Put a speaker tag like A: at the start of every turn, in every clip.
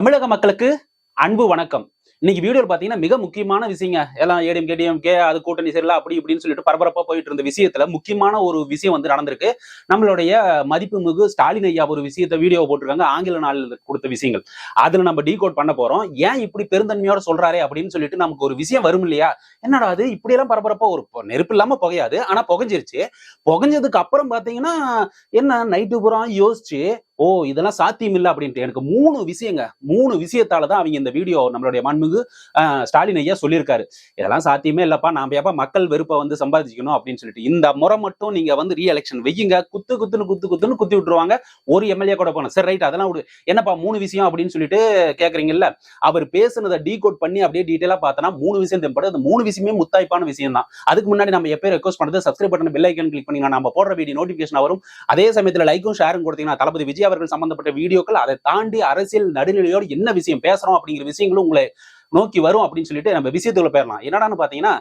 A: தமிழக மக்களுக்கு அன்பு வணக்கம். இன்னைக்கு வீடியோல பாத்தீங்கன்னா மிக முக்கியமான விஷயங்க. எல்லாம் ஏடிஎம் கேடிஎம்கே அது கூட்டணி சரியில்லை அப்படி இப்படின்னு சொல்லிட்டு பரபரப்பா போயிட்டு இருந்த விஷயத்துல முக்கியமான ஒரு விஷயம் வந்து நடந்திருக்கு. நம்மளுடைய மதிப்புமிகு ஸ்டாலின் ஐயா ஒரு விஷயத்த வீடியோ போட்டிருக்காங்க. ஆங்கில நாளில் கொடுத்த விஷயங்கள் அதுல நம்ம டீகோட் பண்ண போறோம். ஏன் இப்படி பெருந்தன்மையோட சொல்றாரே அப்படின்னு சொல்லிட்டு நமக்கு ஒரு விஷயம் வரும் இல்லையா? என்னடா அது இப்படி எல்லாம் பரபரப்பா ஒரு நெருப்பு இல்லாம புகையாது, ஆனா புகைஞ்சிருச்சு. புகைஞ்சதுக்கு அப்புறம் பாத்தீங்கன்னா என்ன நைட்டு பூரா யோசிச்சு இதெல்லாம் சாத்தியம் இல்லை அப்படின்ட்டு எனக்கு 3 விஷயத்தாலதான் அவங்க இந்த வீடியோ நம்மளுடைய மண்மிகு ஸ்டாலின் ஐயா சொல்லியிருக்காரு. இதெல்லாம் சாத்தியமே இல்லப்பா, நாம ஏப்பா மக்கள் வெறுப்பை வந்து சம்பாதிக்கணும் அப்படின்னு சொல்லிட்டு இந்த முறை மட்டும் நீங்க வந்து ரீஎலெக்ஷன் வையுங்க, குத்துன்னு குத்தி விட்டுருவாங்க. ஒரு எம்எல்ஏ கூட போனோம். சரி ரைட், அதெல்லாம் என்னப்பா 3 விஷயம் அப்படின்னு சொல்லிட்டு கேக்குறீங்கல்ல. அவர் பேசுனதை டீகோட் பண்ணி அப்படியே டீட்டெயிலா பார்த்தனா 3 விஷயம் தென்படுது. அந்த 3 விஷயமே முத்தாய்ப்பான விஷயம் தான். அதுக்கு முன்னாடி நம்ம எப்பயும் ரெக்வஸ்ட் பண்ணது subscribe button bell icon click பண்ணீங்கன்னா நம்ம போடுற வீடியோ நோட்டிபிகேஷன் வரும். அதே சமயத்துல லைக்கும் ஷேரும் கொடுத்தீங்கன்னா தளபதி விஜய் அவர்கள் சம்பந்தப்பட்ட வீடியோக்கள், அதை தாண்டி அரசியல் நடுநிலையோடு என்ன விஷயம் பேசுறோம் அப்படிங்கிற விஷயங்களும் உங்களை நோக்கி வரும் அப்படின்னு சொல்லிட்டு நம்ம விஷயத்துக்குள்ள போயிடலாம். என்னடான்னு பாத்தீங்கன்னா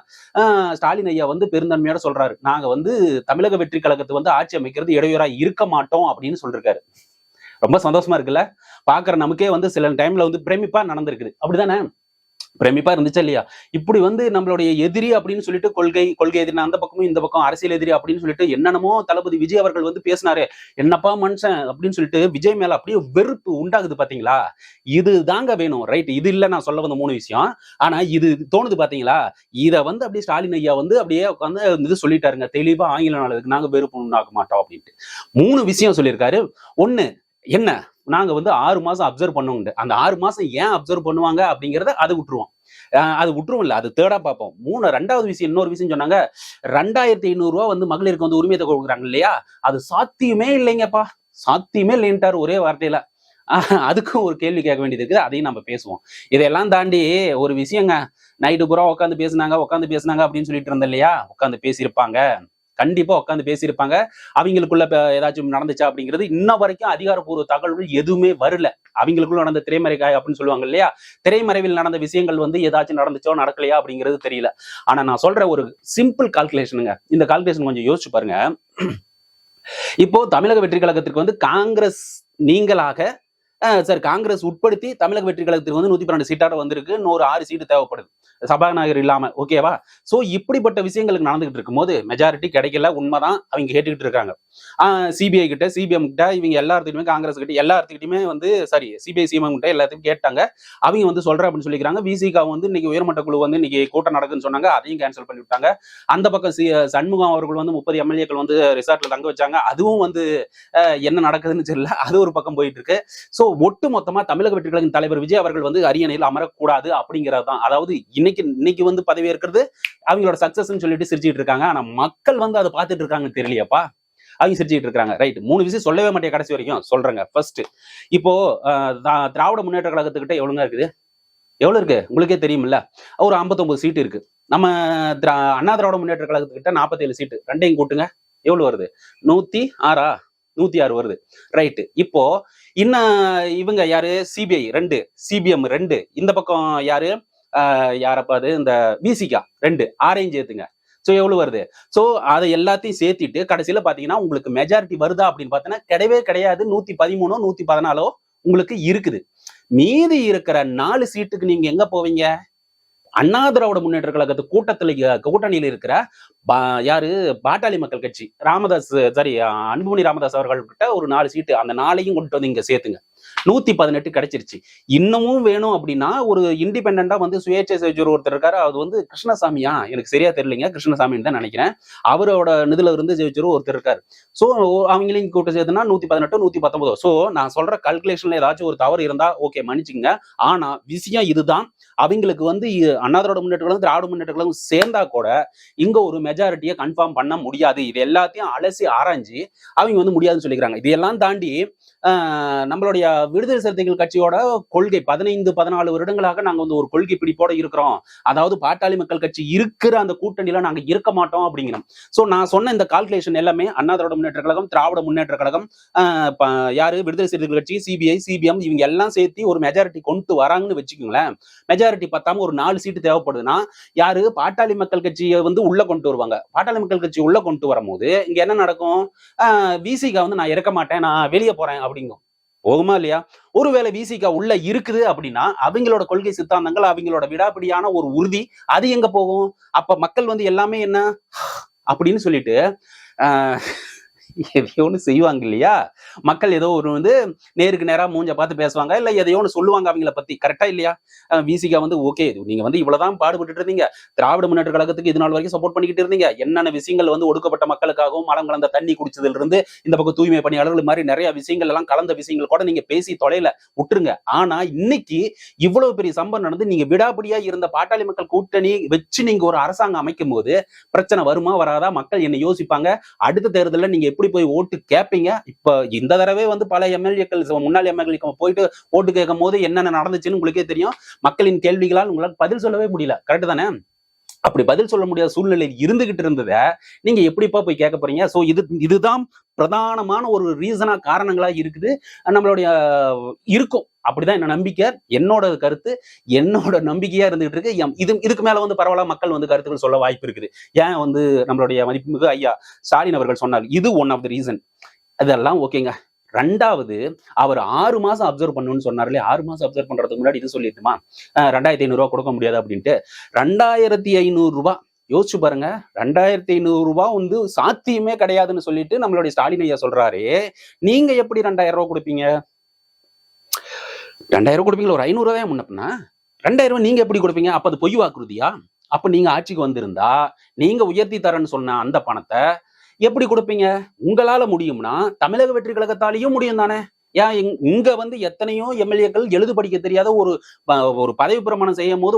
A: ஸ்டாலின் ஐயா வந்து பெருந்தன்மையோட சொல்றாரு, நாங்க வந்து தமிழக வெற்றி கழகத்தை வந்து ஆட்சி அமைக்கிறது இடையூறா இருக்க மாட்டோம் அப்படின்னு சொல்லிருக்காரு. ரொம்ப சந்தோஷமா இருக்குல்ல. பாக்குற நமக்கே வந்து சில டைம்ல வந்து பிரமிப்பா நடந்திருக்குது. அப்படிதானே? பிரமிப்பா இருந்துச்சா இல்லையா? இப்படி வந்து நம்மளுடைய எதிரி அப்படின்னு சொல்லிட்டு கொள்கை எதிரி, அந்த பக்கமும் இந்த பக்கம் அரசியல் எதிரி அப்படின்னு சொல்லிட்டு என்னென்னமோ தளபதி விஜய் அவர்கள் வந்து பேசினாரு. என்னப்பா மனுஷன் அப்படின்னு சொல்லிட்டு விஜய் மேல அப்படியே வெறுப்பு உண்டாகுது பாத்தீங்களா? இது தாங்க வேணும். ரைட், இது இல்ல நான் சொல்ல வந்த 3 விஷயம். ஆனா இது தோணுது பாத்தீங்களா? இத வந்து அப்படியே ஸ்டாலின் ஐயா வந்து அப்படியே உட்காந்து இது சொல்லிட்டாருங்க தெளிவா ஆங்கில நாளுக்கு, நாங்க வெறுப்பு உண்டாக்க மாட்டோம் அப்படின்ட்டு 3 விஷயம் சொல்லியிருக்காரு. ஒண்ணு என்ன, நாங்க வந்து 6 மாசம் அப்சர்வ் பண்ணுவோம். அந்த 6 மாசம் ஏன் அப்சர்வ் பண்ணுவாங்க அப்படிங்கறத அது விட்டுருவோம். இல்ல, அது தேர்டா பார்ப்போம். 2வது விஷயம், இன்னொரு விஷயம் சொன்னாங்க. 2500 ரூபாய் வந்து மகளிருக்கு வந்து உரிமை தொகை கொடுக்குறாங்க இல்லையா? அது சாத்தியமே இல்லைங்கப்பா, சாத்தியமே இல்லைன்ட்டாரு ஒரே வார்த்தையில. அதுக்கும் ஒரு கேள்வி கேட்க வேண்டியது இருக்குது. அதையும் நம்ம பேசுவோம். இதெல்லாம் தாண்டி ஒரு விஷயங்க. நைட்டு பூரா உட்காந்து பேசுனாங்க அப்படின்னு சொல்லிட்டு இருந்தேன் இல்லையா? உட்காந்து பேசியிருப்பாங்க, கண்டிப்பா உட்காந்து பேசியிருப்பாங்க. அவங்களுக்குள்ள ஏதாச்சும் நடந்துச்சா அப்படிங்கிறது இன்ன வரைக்கும் அதிகாரப்பூர்வ தகவல்கள் எதுவுமே வரல. அவங்களுக்குள்ள நடந்த திரைமறைக்காய் அப்படின்னு சொல்லுவாங்க இல்லையா? திரைமறைவில் நடந்த விஷயங்கள் வந்து ஏதாச்சும் நடந்துச்சோ நடக்கலையா அப்படிங்கிறது தெரியல. ஆனா நான் சொல்ற ஒரு சிம்பிள் கால்குலேஷனுங்க. இந்த கால்குலேஷன் கொஞ்சம் யோசிச்சு பாருங்க. இப்போ தமிழக வெற்றி கழகத்திற்கு வந்து காங்கிரஸ் நீங்களாக சார் காங்கிரஸ் உட்படுத்தி தமிழக வெற்றி கழகத்திற்கு வந்து 112 சீட்டாக வந்திருக்கு. இன்னொரு 6 சீட்டு தேவைப்படுது, சபாநாயகர் இல்லாம. ஓகேவா? சோ இப்படிப்பட்ட விஷயங்களுக்கு நடந்துகிட்டு இருக்கும் போது மெஜாரிட்டி கிடைக்கல, உண்மைதான். அவங்க கேட்டுக்கிட்டு இருக்காங்க. சிபிஐ கிட்ட, சிபிஎம் கிட்ட, இவங்க எல்லாத்துக்குமே, காங்கிரஸ் கிட்ட எல்லாத்துக்கிட்டுமே வந்து சிபிஐ சிஎம் கிட்ட எல்லாத்தையும் கேட்டாங்க. அவங்க வந்து சொல்ற அப்படின்னு சொல்லிக்கிறாங்க. விசிகா வந்து இன்னைக்கு உயர்மட்ட குழு வந்து இன்னைக்கு கூட்டம் நடக்குன்னு சொன்னாங்க, அதையும் கேன்சல் பண்ணி விட்டாங்க. அந்த பக்கம் சண்முகம் அவர்கள் வந்து 30 எம்எல்ஏக்கள் வந்து ரிசார்ட்ல தங்க வச்சாங்க. அதுவும் வந்து என்ன நடக்குதுன்னு தெரியல. அது ஒரு பக்கம் போயிட்டு இருக்கு. சோ ஒட்டு மொத்தமா தமிழக வெற்றி கழகத்தின் தலைவர் விஜய் அவர்கள் வந்து அரியணையில் அமரக்கூடாது அப்படிங்கிறது தான். அதாவது இன்னைக்கு வந்து பதவி இருக்கிறது அவங்களோட சக்சஸ் சொல்லிட்டு சிரிச்சிட்டு இருக்காங்க. ஆனா மக்கள் வந்து அதை பார்த்துட்டு இருக்காங்க தெரியலையாப்பா. அவங்க சிரிச்சுட்டு இருக்காங்க. ரைட், 3 விஷயம் சொல்லவே மாட்டேன் கடைசி வரைக்கும் சொல்றேங்க. ஃபர்ஸ்ட், இப்போ திராவிட முன்னேற்ற கழகத்துக்கிட்ட எவ்வளவுங்க இருக்குது? எவ்வளவு இருக்கு உங்களுக்கே தெரியுமில்ல. ஒரு 59 சீட்டு இருக்கு. நம்ம அண்ணா திராவிட முன்னேற்ற கழகத்துக்கிட்ட 47 சீட்டு. ரெண்டையும் கூட்டுங்க, எவ்வளவு வருது? 106 106 வருது. ரைட்டு. இப்போ இன்னும் இவங்க யாரு? சிபிஐ 2, சிபிஎம் 2, இந்த பக்கம் யாரு? யாரப்பா அது? இந்த விசிகா 2, 6ஐயும் சேர்த்துங்க. சோ எவ்வளவு வருது? சோ அதை எல்லாத்தையும் சேர்த்திட்டு கடைசியில பாத்தீங்கன்னா உங்களுக்கு மெஜாரிட்டி வருதா அப்படின்னு பாத்தீங்கன்னா கிடையவே கிடையாது. 113 114 உங்களுக்கு இருக்குது. மீதி இருக்கிற 4 சீட்டுக்கு நீங்க எங்க போவீங்க? அண்ணா திராவிட முன்னேற்ற கழகத்து கூட்டணியில் இருக்கிற யாரு? பாட்டாளி மக்கள் கட்சி, ராமதாஸ், அன்புமணி ராமதாஸ் அவர்கள் கிட்ட ஒரு 4 சீட்டு. அந்த 4ஐயும் கொண்டு வந்து இங்க சேர்த்துங்க. 118 கிடைச்சிருச்சு. இன்னமும் வேணும் அப்படின்னா ஒரு இண்டிபெண்டா வந்து சுயேட்சை செஞ்சவர் ஒருத்தர் இருக்காரு. அது வந்து கிருஷ்ணசாமியா, எனக்கு சரியா தெரியலைங்க, கிருஷ்ணசாமின்னு தான் நினைக்கிறேன். அவரோட நிதில இருந்து ஜெயிச்சவர் ஒருத்தர் இருக்காரு. சோ அவங்களையும் கூட்ட சேர்த்துனா 118 119. சோ நான் சொல்ற கால்குலேஷன்ல ஏதாச்சும் ஒரு தவறு இருந்தா ஓகே மன்னிச்சுங்க. ஆனா விஷயம் இதுதான். அவங்களுக்கு வந்து அண்ணா திராவிட முன்னேற்ற கழகம், திராவிட முன்னேற்ற கழகம் சேர்ந்தா கூட இங்க ஒரு மெஜாரிட்டியை கன்ஃபார்ம் பண்ண முடியாது. இது எல்லாத்தையும் அலசி ஆராய்ஞ்சு அவங்க வந்து முடியாதுன்னு சொல்லிக்கிறாங்க. இதெல்லாம் தாண்டி நம்மளுடைய விடுதலை சிறுத்தைகள் கட்சியோட கொள்கை 15-14 வருடங்களாக நாங்க வந்து ஒரு கொள்கை பிடிப்போட இருக்கிறோம். அதாவது பாட்டாளி மக்கள் கட்சி இருக்கிற அந்த கூட்டணியில நாங்க இருக்க மாட்டோம் அப்படிங்கிறோம். சோ நான் சொன்ன இந்த கால்குலேஷன் எல்லாமே அண்ணா திராவிட முன்னேற்ற கழகம், திராவிட முன்னேற்ற கழகம், யாரு? விடுதலை சிறுத்தைகள் கட்சி, சிபிஐ, சிபிஎம், இவங்க எல்லாம் சேர்த்து ஒரு மெஜாரிட்டி கொண்டு வராங்கன்னு வச்சுக்கோங்களேன். மெஜாரிட்டி பத்தாம ஒரு 4 சீட்டு தேவைப்படுதுன்னா யாரு? பாட்டாளி மக்கள் கட்சியை வந்து உள்ள கொண்டு வருவாங்க. பாட்டாளி மக்கள் கட்சி உள்ள கொண்டு வரும்போது இங்க என்ன நடக்கும்? விசிகா வந்து நான் இருக்க மாட்டேன், நான் வெளியே போறேன் அப்படிங்கும். போகுமா இல்லையா? ஒருவேளை விசிக உள்ள இருக்குது அப்படின்னா அவங்களோட கொள்கை சித்தாந்தங்கள், அவங்களோட விடாப்பிடியான ஒரு உறுதி அது எங்க போகும்? அப்ப மக்கள் வந்து எல்லாமே என்ன அப்படின்னு சொல்லிட்டு எதையோ ஒண்ணு செய்வாங்க இல்லையா? மக்கள் ஏதோ ஒரு வந்து நேருக்கு நேரா மூஞ்ச பார்த்து பேசுவாங்க. இல்ல எதையோ ஒண்ணு சொல்லுவாங்க அவங்கள பத்தி. கரெக்ட்டா இல்லையா? விசிகா வந்து ஓகே. நீங்க வந்து இவ்வளவுதான் பாடுபட்டுட்டு இருந்தீங்க. திராவிட முன்னேற்ற கழகத்துக்கு இது நாள் வரைக்கும் சப்போர்ட் பண்ணிக்கிட்டு இருந்தீங்க. என்னென்ன விஷயங்கள் வந்து ஒடுக்கப்பட்ட மக்களுக்காகவும், மலம் கலந்த தண்ணி குடிச்சதுல இருந்து இந்த பக்கம் தூய்மை பணியாளர்கள் மாரி நிறைய விஷயங்கள் எல்லாம் கலந்த விஷயங்கள் கூட நீங்க பேசி தொலைல விட்டுருங்க. ஆனா இன்னைக்கு இவ்வளவு பெரிய சம்பவம் நடந்து நீங்க விடாப்பிடியா இருந்த பாட்டாளி மக்கள் கூட்டணி வச்சு நீங்க ஒரு அரசாங்கம் அமைக்கும் போது பிரச்சனை வருமா வராதா? மக்கள் என்ன யோசிப்பாங்க? அடுத்த தேர்தலில் நீங்க எப்படி போய் ஓட்டு கேட்பீங்க? இப்ப இந்த தடவை வந்து பல எம்எல்ஏக்கள் முன்னாள் எம்எல்ஏக்கள் போயிட்டு ஓட்டு கேட்கும் போது என்னென்ன நடந்துச்சுன்னு உங்களுக்கே தெரியும். மக்களின் கேள்விகளால் உங்களால் பதில் சொல்லவே முடியல. கரெக்ட் தானே? அப்படி பதில் சொல்ல முடியாத சூழ்நிலை இருந்துகிட்டு இருந்தத நீங்க எப்படிப்பா போய் கேட்க போறீங்க? சோ இதுதான் பிரதானமான ஒரு ரீசனா காரணங்களா இருக்குது. நம்மளுடைய இருக்கும். அப்படிதான் என்ன நம்பிக்கை, என்னோட கருத்து, என்னோட நம்பிக்கையா இருந்துகிட்டு இருக்கு. இதுக்கு மேல வந்து பரவாயில்ல மக்கள் வந்து கருத்துக்கள் சொல்ல வாய்ப்பு இருக்குது. ஏன் வந்து நம்மளுடைய மதிப்புமிகு ஐயா ஸ்டாலின் அவர்கள் சொன்னார். இது ஒன் ஆஃப் த ரீசன். அதெல்லாம் ஓகேங்க. 2வது அவர் 6 மாசம் அப்சர்வ் பண்ணணும்னு சொன்னார் இல்லையா? 6 மாசம் அப்சர்வ் பண்றதுக்கு முன்னாடி இது சொல்லிட்டுமா 2500 ரூபாய் கொடுக்க முடியாது அப்படின்ட்டு. 2500 ரூபாய் யோசிச்சு பாருங்க. 2500 ரூபாய் வந்து சாத்தியமே கிடையாதுன்னு சொல்லிட்டு நம்மளுடைய ஸ்டாலின் ஐயா சொல்றாரு. நீங்க எப்படி 2000 ரூபாய் கொடுப்பீங்க? 2000 கொடுப்பீங்களா? ஒரு 500 ரூபாய் முன்னப்பனா 2000 நீங்க எப்படி கொடுப்பீங்க? அப்ப அது பொய் வாக்குறுதியா? அப்ப நீங்க ஆட்சிக்கு வந்திருந்தா நீங்க உயர்த்தி தரேன்னு சொன்ன அந்த பணத்தை எப்படி கொடுப்பீங்க? உங்களால முடியும்னா தமிழக வெற்றி கழகத்தாலேயும் முடியும் தானே? ஏன் இங்க வந்து எத்தனையோ எம்எல்ஏக்கள் எழுது படிக்க தெரியாத ஒரு பதவி பிரமாணம் செய்யும் போது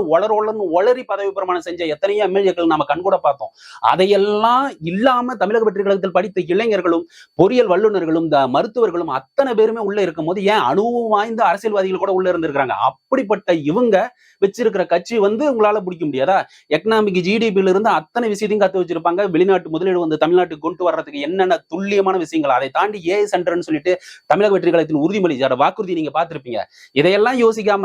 A: ஒளரி பதவி பிரமாணம் செஞ்ச எத்தனையோ எம்எல்ஏக்கள் நம்ம கண்கூட பார்த்தோம். அதையெல்லாம் இல்லாம தமிழக வெற்றி கழகத்தில் படித்த இளைஞர்களும், பொறியியல் வல்லுநர்களும், மருத்துவர்களும் அத்தனை பேருமே உள்ள இருக்கும் போது ஏன் அனுபவம் வாய்ந்த அரசியல்வாதிகள் கூட உள்ள இருந்திருக்காங்க. அப்படிப்பட்ட இவங்க வச்சிருக்கிற கட்சி வந்து உங்களால பிடிக்க முடியாதா? எக்கனாமிக் ஜிடிபியில இருந்து அத்தனை விஷயத்தையும் கத்து வச்சிருப்பாங்க. வெளிநாட்டு முதலீடு வந்து தமிழ்நாட்டுக்கு கொண்டு வர்றதுக்கு என்னென்ன துல்லியமான விஷயங்கள், அதை தாண்டி ஏஐ சென்டர்னு சொல்லிட்டு தமிழக வெற்றி உறுதிமொழி வாக்குறுதி நீங்க பார்த்திருப்பீங்க. இதையெல்லாம் யோசிக்காம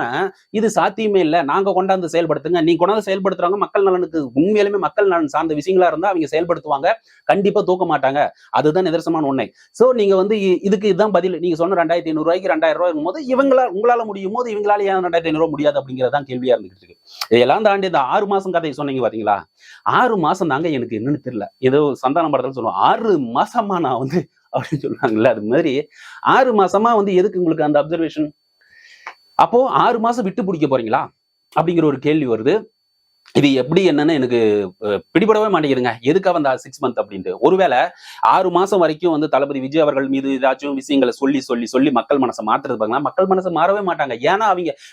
A: இது சாத்தியமே இல்ல, நாங்க கொண்டாந்து செயல்படுத்துங்க, நீ கொண்டாந்து செயல்படுத்துறாங்க. மக்கள் நலனுக்கு உண்மையிலுமே மக்கள் நலன் சார்ந்த விஷயங்களா இருந்தா அவங்க செயல்படுத்துவாங்க. கண்டிப்பா தூக்க மாட்டாங்க. அதுதான் நிதர்சனமான உண்மை. சோ நீங்க வந்து இதுக்கு இதுதான் பதில். நீங்க சொன்ன 2500 ரூபாய்க்கு 2000 ரூபாய் இருக்கும்போது உங்களால முடியும் போது இவங்களால ஏன் 2500 ரூபாய் முடியாது அப்படிங்கறதான் கேள்வியா இருந்துட்டு இருக்கு. இதெல்லாம் தாண்டி இந்த 6 மாசம் கதை சொன்னீங்க பாத்தீங்களா? 6 மாசம் தாங்க எனக்கு என்னன்னு தெரியல. ஏதோ சந்தானம் படத்துல சொல்லுவோம் 6 மாசமா நான் வந்து அப்படின்னு சொல்றாங்கல்ல, அது மாதிரி 6 மாசமா வந்து எதுக்கு உங்களுக்கு அந்த அப்சர்வேஷன்? அப்போ 6 மாசம் விட்டு பிடிக்க போறீங்களா அப்படிங்கிற ஒரு கேள்வி வருது. இது எப்படி என்னன்னு எனக்கு பிடிபடவே மாட்டேங்குதுங்க. எதுக்காக அந்த 6 மந்த் அப்படின்ட்டு. ஒருவேளை 6 மாசம் வரைக்கும் வந்து தளபதி விஜய் அவர்கள் மீது ஏதாச்சும் விஷயங்களை சொல்லி மக்கள் மனசை மாத்துறது பாருங்க. மக்கள் மனசை மாறவே மாட்டாங்க. ஏன்னா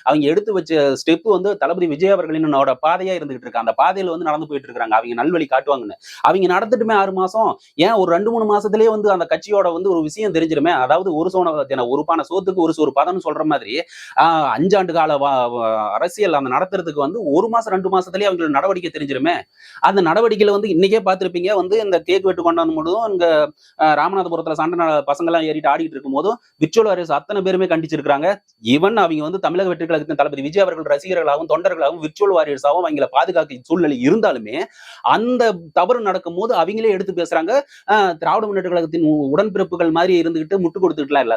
A: அவங்க எடுத்து வச்ச ஸ்டெப் வந்து தளபதி விஜய் அவர்களின் பாதையா இருந்துகிட்டு இருக்கு. அந்த பாதையில வந்து நடந்து போயிட்டு இருக்காங்க. அவங்க நல்வழி காட்டுவாங்கன்னு. அவங்க நடந்துட்டுமே 6 மாசம் ஏன் ஒரு 2-3 மாசத்திலேயே வந்து அந்த கட்சியோட வந்து ஒரு விஷயம் தெரிஞ்சிருமே. அதாவது ஒரு பானை சோத்துக்கு ஒரு சோறு பதம்னு சொல்ற மாதிரி 5 ஆண்டு கால அரசியல் அந்த நடத்துறதுக்கு வந்து 1 மாசம் 2 மாசத்துல அவங்களுக்கு நடவடிக்கை தெரிஞ்சிருமே. அந்த நடவடிக்கையில வந்து இன்னைக்கே பார்த்திருப்பீங்க வந்து இந்த கேக் வெட்டு கொண்டாடும் போதும் இங்க ராமநாதபுரத்துல சண்டை பசங்க எல்லாம் ஏறிட்டு ஆடிட்டு இருக்கும் போதும் விர்ச்சுவல் வாரியர்ஸ் அத்தனை பேருமே கண்டிச்சிருக்காங்க. ஈவன் அவங்க வந்து தமிழக வெற்றி கழகத்தின் தளபதி விஜய் அவர்கள் ரசிகர்களாகவும் தொண்டர்களாகவும் விர்ச்சுவல் வாரியர்ஸாகவும் அவங்களை பாதுகாக்க சூழ்நிலை இருந்தாலுமே அந்த தவறு நடக்கும் போது அவங்களே எடுத்து பேசுறாங்க. திராவிட முன்னேற்ற கழகத்தின் உடன்பிறப்புகள் மாதிரி இருந்துகிட்டு முட்டு கொடுத்துட்டுலாம் இல்ல,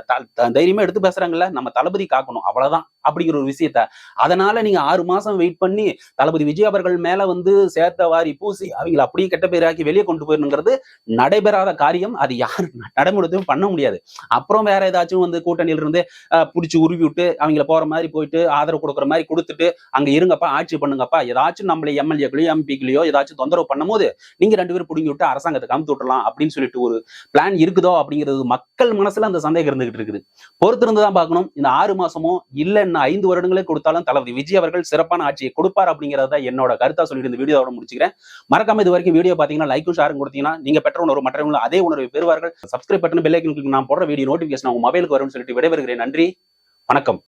A: தைரியமா எடுத்து பேசுறாங்கல்ல, நம்ம தளபதி காக்கணும் அவ்வளவுதான் அப்படிங்கிற ஒரு விஷயத்த. அதனால நீங்க 6 மாசம் வெயிட் பண்ணி தளபதி விஜய் அவர்கள் மேல வந்து சேர்த்த வாரி பூசி அவங்களை அப்படியே கெட்ட பேராக்கி வெளியே கொண்டு போயிருங்கிறது நடைபெறாத காரியம். அது யாரும் நடைமுறையும் பண்ண முடியாது. அப்புறம் வேற ஏதாச்சும் வந்து கூட்டணியில இருந்து புடிச்சு உருவி விட்டு அவங்கள போற மாதிரி போயிட்டு ஆதரவு கொடுக்குற மாதிரி கொடுத்துட்டு அங்க இருங்கப்பா ஆட்சி பண்ணுங்கப்பா, ஏதாச்சும் நம்மள எம்எல்ஏக்களையோ எம்பிக்களையோ ஏதாச்சும் தொந்தரவு பண்ணும் போது நீங்க 2 பேரும் பிடிங்கி விட்டு அரசாங்கத்தை கமுத்து விட்டுலாம் அப்படின்னு சொல்லிட்டு ஒரு பிளான் இருக்குதோ அப்படிங்கிறது மக்கள் மனசுல அந்த சந்தேகம் இருந்துகிட்டு இருக்குது. பொறுத்திருந்து தான் பார்க்கணும். இந்த 6 மாசமோ இல்ல 5 வருடங்களே கொடுத்தாலும் தளபதி விஜய் அவர்கள் சிறப்பான ஆட்சியை கொடுப்பார் அப்படிங்கறத என்னோட கருத்தா சொல்லிட்டு இந்த வீடியோவோட முடிச்சுக்கிறேன். மறக்காம இது வரைக்கும் வீடியோ பாத்தீங்கன்னா லைக்கும் ஷேரும் கொடுத்தீங்கன்னா நீங்க பெற்ற உணர்வு மற்றவங்களும் அதே உணர்வை பெறுவார்கள். Subscribe button bell icon click நான் போடுற வீடியோ நோட்டிபிகேஷன் உங்க மொபைலுக்கு வரும்னு சொல்லிட்டு விடைபெறுகிறேன். நன்றி, வணக்கம்.